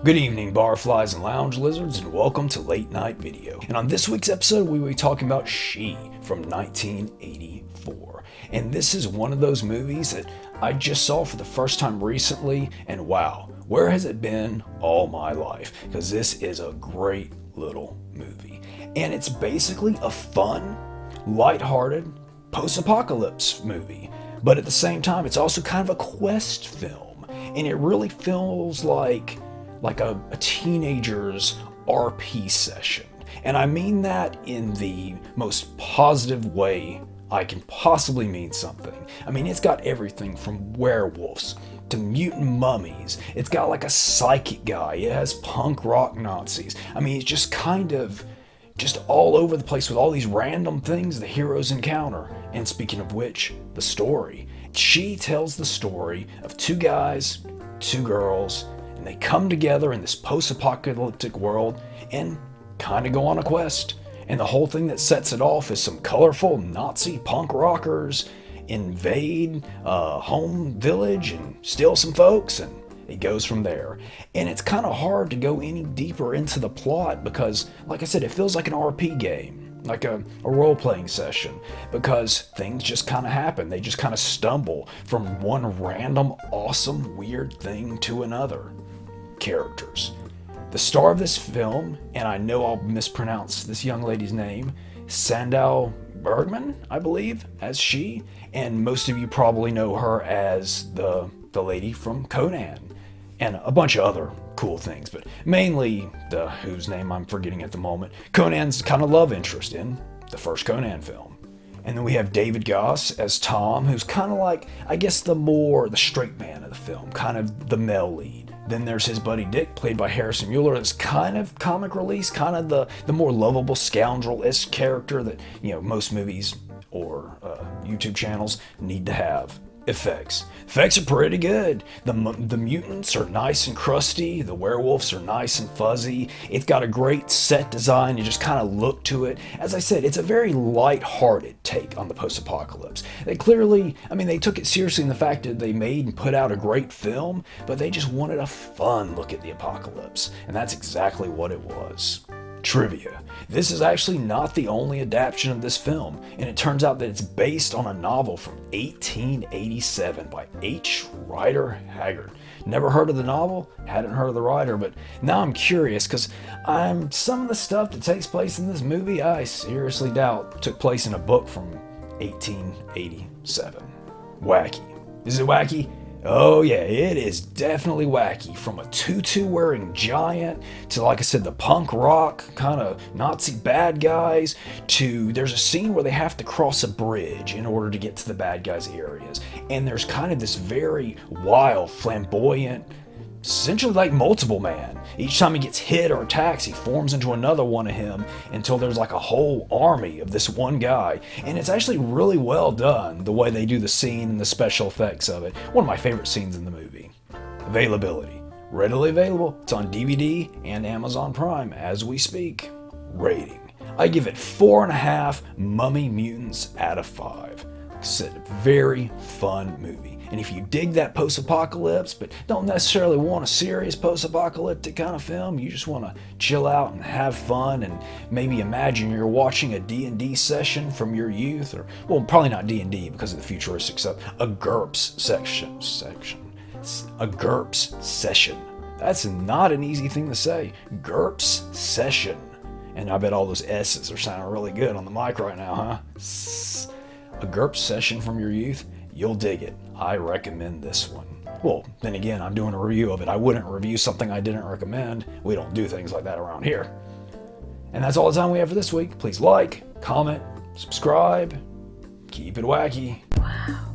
Good evening, barflies and lounge lizards, and welcome to Late Night Video. And on this week's episode, we will be talking about She from 1984. And this is one of those movies that I just saw for the first time recently, and wow, where has it been all my life? Because this is a great little movie. And it's basically a fun, lighthearted, post-apocalypse movie. But at the same time, it's also kind of a quest film. And it really feels like a teenager's RP session. And I mean that in the most positive way I can possibly mean something. I mean, it's got everything from werewolves to mutant mummies. It's got like a psychic guy. It has punk rock Nazis. I mean, it's just kind of just all over the place with all these random things the heroes encounter. And speaking of which, the story. She tells the story of two guys, two girls, and they come together in this post-apocalyptic world and kind of go on a quest. And the whole thing that sets it off is some colorful Nazi punk rockers invade a home village and steal some folks, and it goes from there. And it's kind of hard to go any deeper into the plot because, like I said, it feels like an RP game, like a role-playing session, because things just kind of happen. They just kind of stumble from one random, awesome, weird thing to another. Characters. The star of this film, and I know I'll mispronounce this young lady's name, Sandahl Bergman, I believe, as She, and most of you probably know her as the lady from Conan, and a bunch of other cool things, but mainly the whose name I'm forgetting at the moment, Conan's kind of love interest in the first Conan film. And then we have David Goss as Tom, who's kind of like, I guess, the straight man of the film, kind of the male lead. Then there's his buddy Dick, played by Harrison Mueller, that's kind of comic relief, kind of the more lovable scoundrel-esque character that, most movies or YouTube channels need to have. Effects are pretty good. The mutants are nice and crusty. The werewolves are nice and fuzzy. It's got a great set design. You just kind of look to it. As I said, it's a very light-hearted take on the post-apocalypse. They clearly, they took it seriously in the fact that they made and put out a great film, but they just wanted a fun look at the apocalypse, and that's exactly what it was. Trivia. This is actually not the only adaptation of this film, and it turns out that it's based on a novel from 1887 by H. Rider Haggard. Never heard of the novel, hadn't heard of the writer, but now I'm curious because some of the stuff that takes place in this movie, I seriously doubt took place in a book from 1887. Wacky. Is it wacky? Oh yeah, it is definitely wacky. From a tutu-wearing giant to, like I said, the punk rock kind of Nazi bad guys to there's a scene where they have to cross a bridge in order to get to the bad guys' areas. And there's kind of this very wild, flamboyant, essentially like multiple man. Each time he gets hit or attacks, he forms into another one of him until there's like a whole army of this one guy. And it's actually really well done, the way they do the scene and the special effects of it. One of my favorite scenes in the movie. Availability. Readily available. It's on DVD and Amazon Prime as we speak. Rating. I give it 4.5 mummy mutants out of 5. Like I said, very fun movie. And if you dig that post-apocalypse, but don't necessarily want a serious post-apocalyptic kind of film, you just want to chill out and have fun and maybe imagine you're watching a D&D session from your youth, or, well, probably not D&D because of the futuristic stuff, a GURPS section. A GURPS session. That's not an easy thing to say. GURPS session. And I bet all those S's are sounding really good on the mic right now, huh? A GURPS session from your youth. You'll dig it. I recommend this one. Well, then again, I'm doing a review of it. I wouldn't review something I didn't recommend. We don't do things like that around here. And that's all the time we have for this week. Please like, comment, subscribe, keep it wacky. Wow.